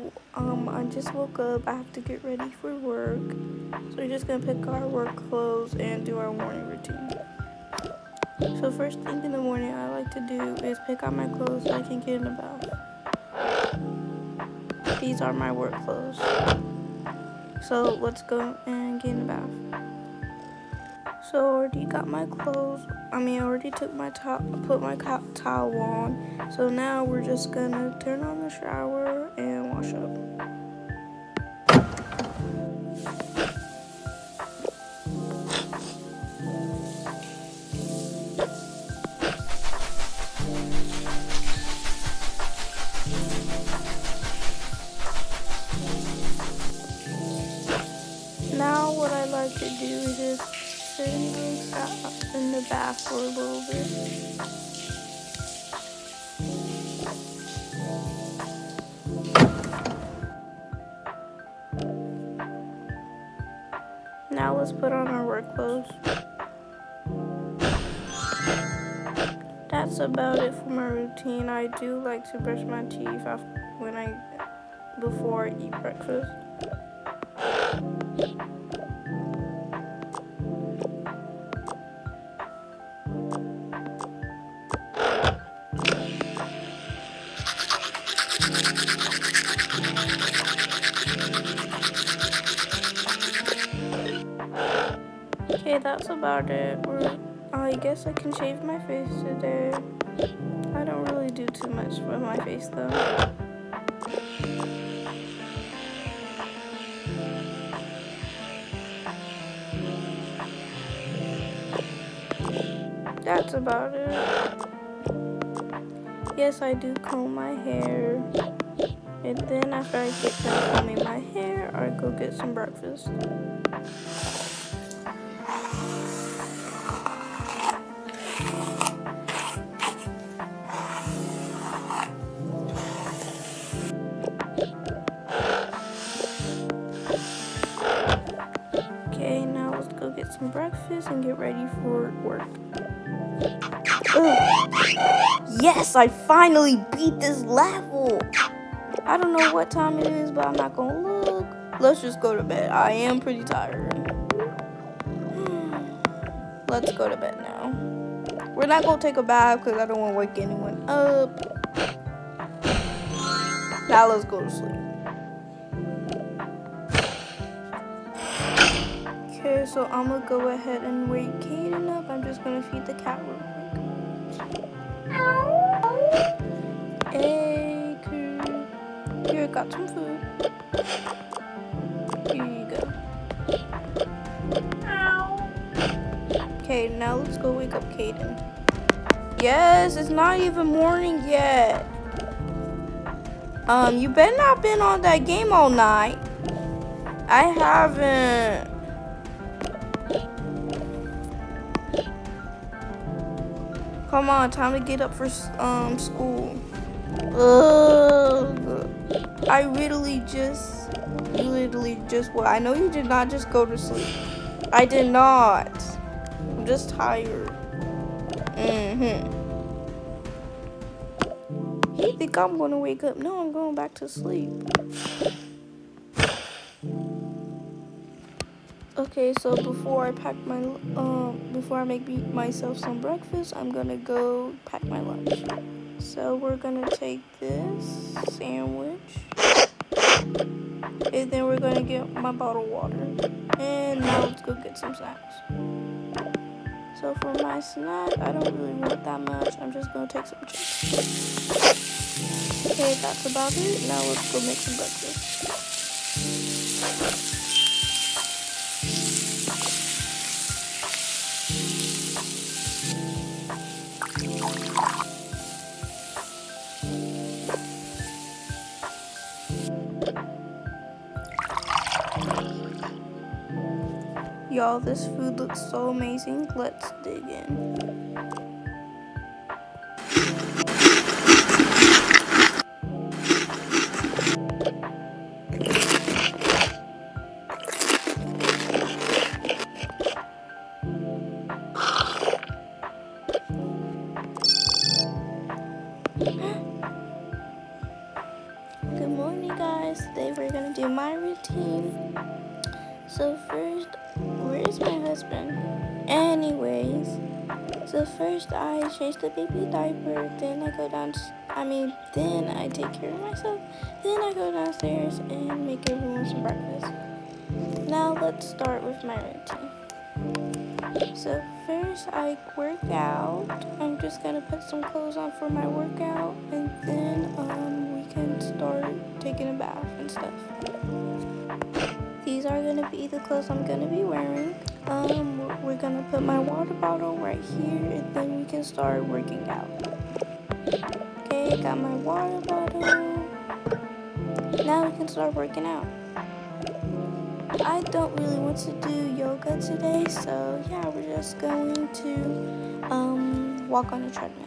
So, I just woke up. I have to get ready for work. So we're just gonna pick our work clothes and do our morning routine. So first thing in the morning I like to do is pick out my clothes so I can get in the bath. These are my work clothes. So let's go and get in the bath. So I already got my clothes. I already took my put my towel on. So now we're just gonna turn on the shower and wash up. Now what I like to do is just sit in the bath for a little bit. Now let's put on our work clothes. That's about it for my routine. I do like to brush my teeth before I eat breakfast. Okay, that's about it. I guess I can shave my face today. I don't really do too much with my face though. That's about it. Yes, I do comb my hair. And then after I get done combing my hair, I go get some breakfast. Okay, now let's go get some breakfast and get ready for work. Ugh. Yes, I finally beat this level. I don't know what time it is, but I'm not gonna look. Let's just go to bed. I am pretty tired. Let's go to bed now. We're not gonna take a bath because I don't want to wake anyone up. Now let's go to sleep. Okay, so I'm gonna go ahead and wake Kaden up. I'm just gonna feed the cat real quick. Hey, Koo. Here, got some food. Here you go. Okay, now let's go wake up Kaden. Yes, it's not even morning yet. You better not been on that game all night. I haven't. Come on, time to get up for school. Ugh. I literally just what? I know you did not just go to sleep. I did not. I'm just tired. You think I'm gonna wake up? No, I'm going back to sleep. Okay, so before I make myself some breakfast, I'm gonna go pack my lunch. So we're gonna take this sandwich, and then we're gonna get my bottled water. And now let's go get some snacks. So for my snack, I don't really want that much. I'm just gonna take some chips. Okay, that's about it. Now let's go make some breakfast. Y'all, this food looks so amazing. Let's dig in. Good morning, guys. Today we're gonna do my routine. So first, where's my husband? Anyways, so first I change the baby diaper, then I go down, then I take care of myself, then I go downstairs and make everyone some breakfast. Now let's start with my routine. So first I work out. I'm just gonna put some clothes on for my workout, and then we can start taking a bath and stuff. These are gonna be the clothes I'm gonna be wearing. We're gonna put my water bottle right here, and then we can start working out. Okay, got my water bottle. Now we can start working out. I don't really want to do yoga today, so yeah, we're just going to walk on the treadmill.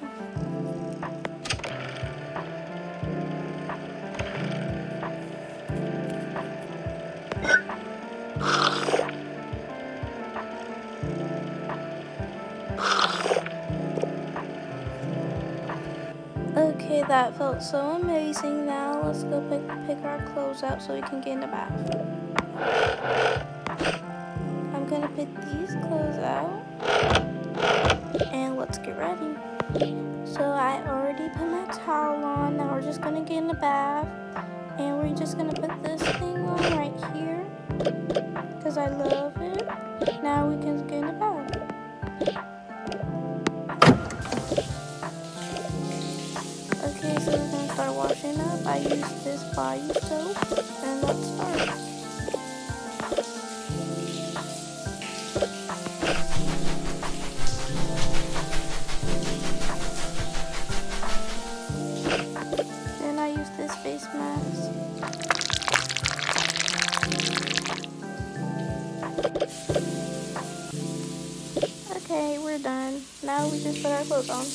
Okay, that felt so amazing. Now let's go pick our clothes out so we can get in the bath. I'm gonna pick these clothes out and let's get ready. So I already put my towel on. Now we're just gonna get in the bath and we're just gonna put this thing on right here because I love it. Now we can get in the bath. Okay, so we're gonna start washing up. I use this body soap and let's start. Then I use this face mask. Okay, we're done. Now we just put our clothes on.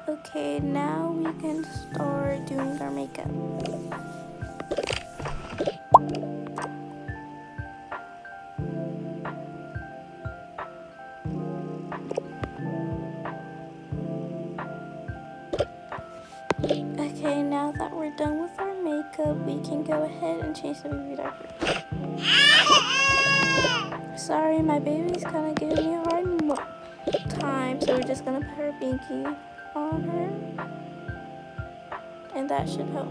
Okay, now we can start doing our makeup. Okay, now that we're done with our makeup, we can go ahead and change the baby diaper. Sorry, my baby's kind of giving me a hard time, so we're just gonna put her binky on her, and that should help.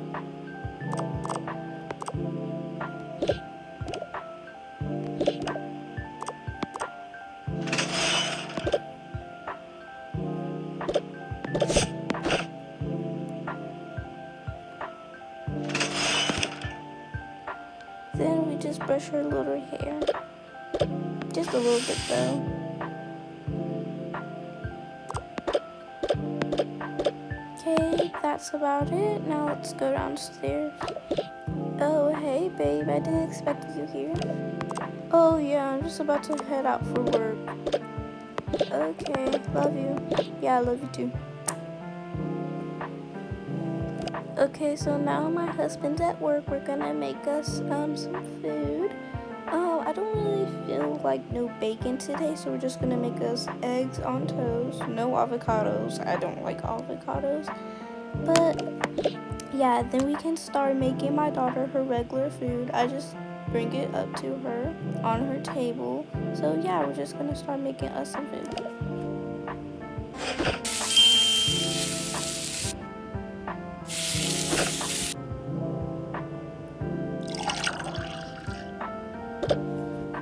Then we just brush her little hair. Just a little bit though. Okay, that's about it. Now let's go downstairs. Oh, hey babe, I didn't expect you here. Oh yeah, I'm just about to head out for work. Okay, love you. Yeah, I love you too. Okay, so now my husband's at work. We're gonna make us some food. I don't really feel like no bacon today, so we're just gonna make us eggs on toast. No avocados. I don't like avocados. But yeah, then we can start making my daughter her regular food. I just bring it up to her on her table. So yeah, we're just gonna start making us some food.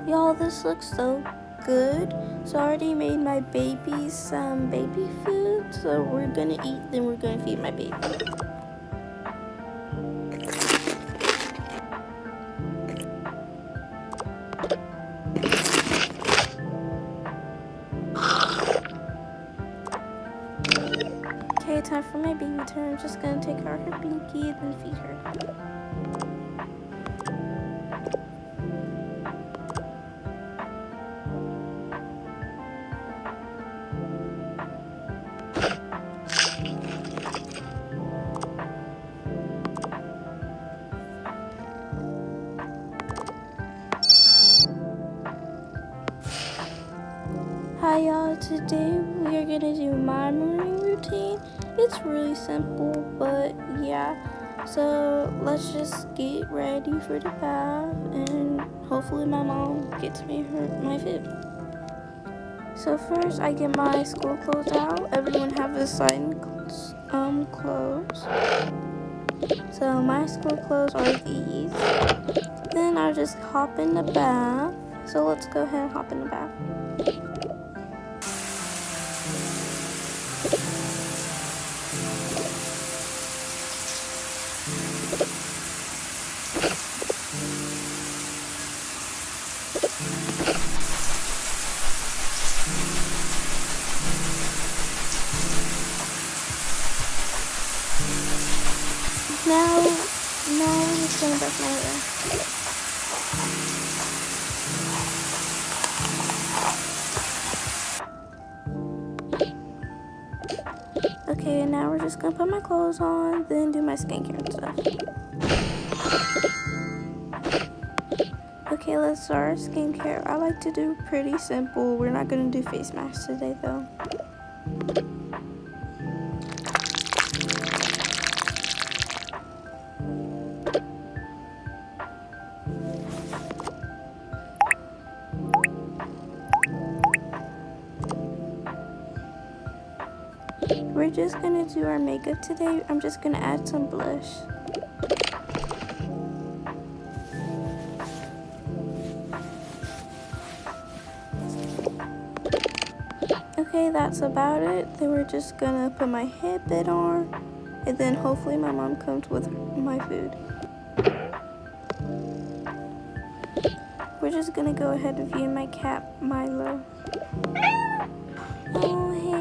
Y'all, this looks so good. So I already made my baby some baby food. So we're gonna eat, then we're gonna feed my baby. Okay, time for my baby turn. I'm just gonna take out her binky and then feed her. Hi y'all, today we are gonna do my morning routine. It's really simple, but yeah. So let's just get ready for the bath and hopefully my mom gets me my food. So first I get my school clothes out. Everyone have assigned clothes. So my school clothes are these. Then I'll just hop in the bath. So let's go ahead and hop in the bath. Now I'm just gonna brush my hair. Okay, now we're just gonna put my clothes on, then do my skincare and stuff. Okay, let's start our skincare. I like to do pretty simple. We're not gonna do face masks today though. We're just gonna do our makeup today. I'm just gonna add some blush. Okay, that's about it. Then we're just gonna put my headband on, and then hopefully my mom comes with my food. We're just gonna go ahead and feed my cat Milo. Oh, hey.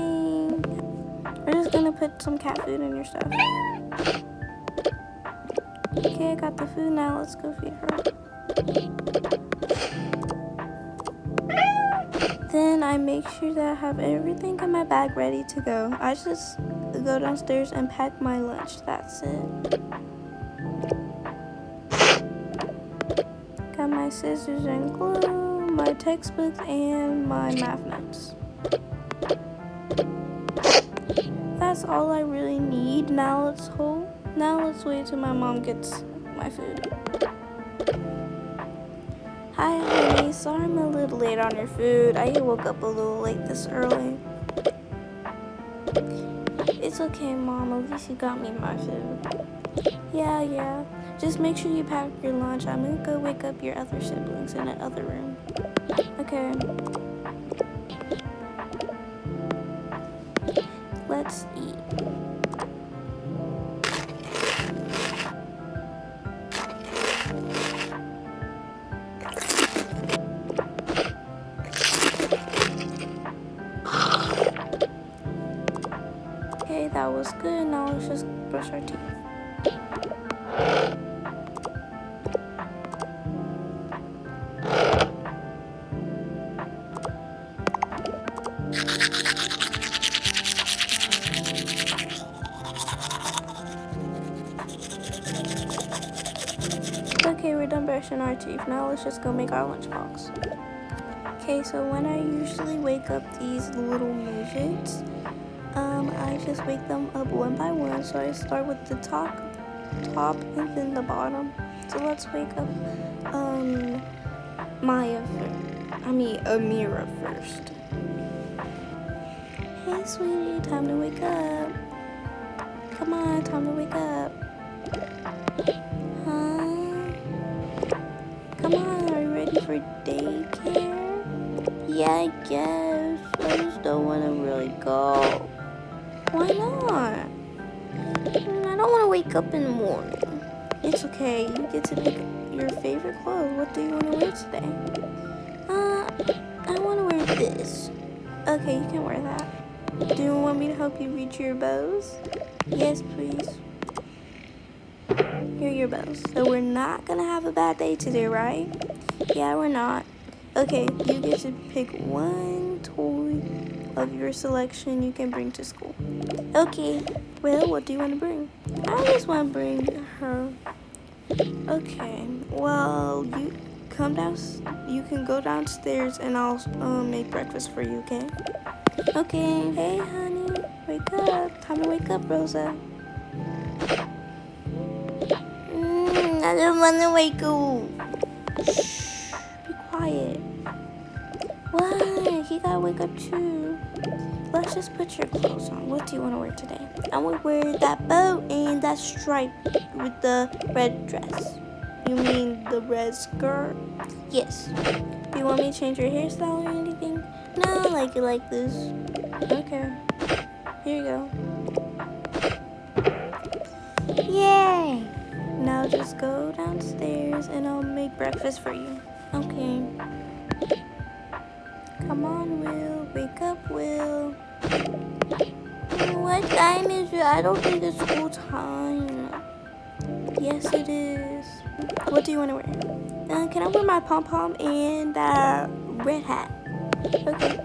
We're just gonna put some cat food in your stuff. Okay, I got the food now. Let's go feed her. Then I make sure that I have everything in my bag ready to go. I just go downstairs and pack my lunch. That's it. Got my scissors and glue, my textbooks, and my math notes. That's all I really need. Now let's wait till my mom gets my food. Hi honey, sorry I'm a little late on your food. I woke up a little late this early. It's okay, Mom, at least you got me my food. Yeah. Just make sure you pack your lunch. I'm gonna go wake up your other siblings in the other room. Okay. Let's eat. Okay, that was good. Now let's just brush our teeth. Okay, we're done brushing our teeth. Now let's just go make our lunchbox. Okay, so when I usually wake up these little midgets, I just wake them up one by one. So I start with the top and then the bottom. So let's wake up Amira first. Hey sweetie, time to wake up. Come on, time to wake up. Come on, are you ready for daycare? Yeah, I guess. I just don't want to really go. Why not? I don't want to wake up in the morning. It's okay. You get to pick your favorite clothes. What do you want to wear today? I want to wear this. Okay, you can wear that. Do you want me to help you reach your bows? Yes, please. Here are your bows. So we're not gonna have a bad day today, right? Yeah, we're not. Okay, you get to pick one toy of your selection you can bring to school. Okay, well, what do you want to bring? I just want to bring her. Okay, well, you can go downstairs and I'll make breakfast for you, okay? Okay, hey honey, wake up. Time to wake up, Rosa. I don't want to wake up. Shh, be quiet. What? He gotta wake up too. Let's just put your clothes on. What do you want to wear today? I want to wear that bow and that stripe with the red dress. You mean the red skirt? Yes. Do you want me to change your hairstyle or anything? No, I like it like this. Okay. Here you go. Yay! Now just go downstairs and I'll make breakfast for you. Okay. Come on, Will. Wake up, Will. What time is it? I don't think it's school time. Yes, it is. What do you want to wear? Can I wear my pom-pom and that red hat? Okay.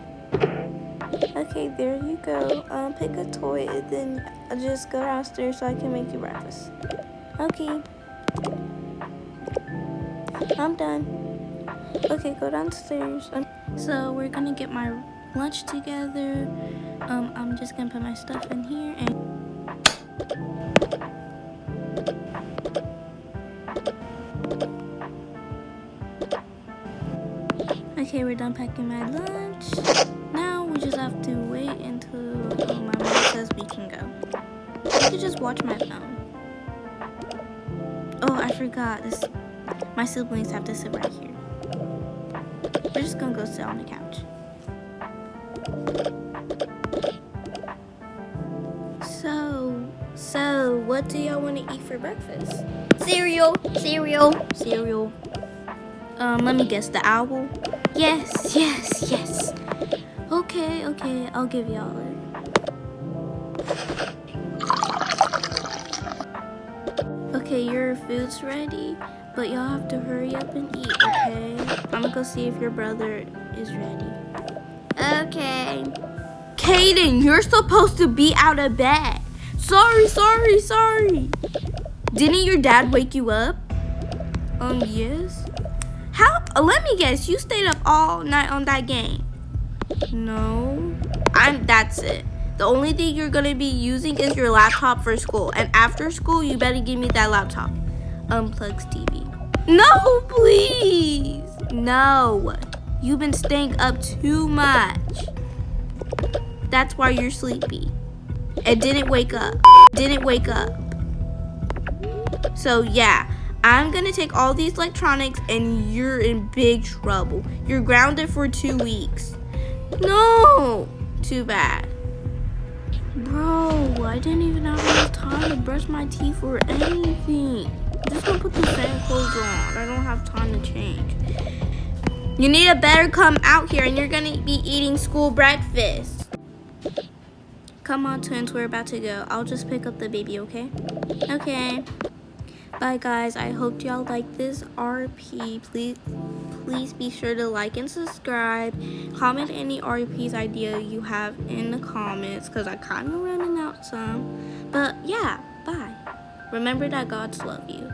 Okay, there you go. Pick a toy and then just go downstairs so I can make you breakfast. Okay. I'm done. Okay, go downstairs. So we're gonna get my lunch together. I'm just gonna put my stuff in here and okay, we're done packing my lunch. Now we just have to wait until my mom says we can go. I could just watch my phone. Oh, I forgot this. My siblings have to sit right here. We're just gonna go sit on the couch. So, what do y'all want to eat for breakfast? Cereal. Let me guess, the owl? Yes. Okay, I'll give y'all it. Okay, your food's ready, but y'all have to hurry up and eat, okay? I'm gonna go see if your brother is ready. Okay. Kaden, you're supposed to be out of bed. Sorry. Didn't your dad wake you up? Yes. How? Let me guess, you stayed up all night on that game? No. That's it. The only thing you're gonna be using is your laptop for school. And after school, you better give me that laptop. Unplugs TV. No, please. No. You've been staying up too much. That's why you're sleepy. And didn't wake up. So yeah, I'm gonna take all these electronics and you're in big trouble. You're grounded for 2 weeks. No. Too bad. Bro, I didn't even have enough time to brush my teeth or anything. I'm just gonna put the same clothes on. I don't have time to change. You need to better come out here and you're gonna be eating school breakfast. Come on, twins, we're about to go. I'll just pick up the baby, okay? Okay. Bye, guys. I hope y'all like this RP. Please be sure to like and subscribe. Comment any RP's idea you have in the comments because I kind of running out some. But yeah, bye. Remember that gods love you.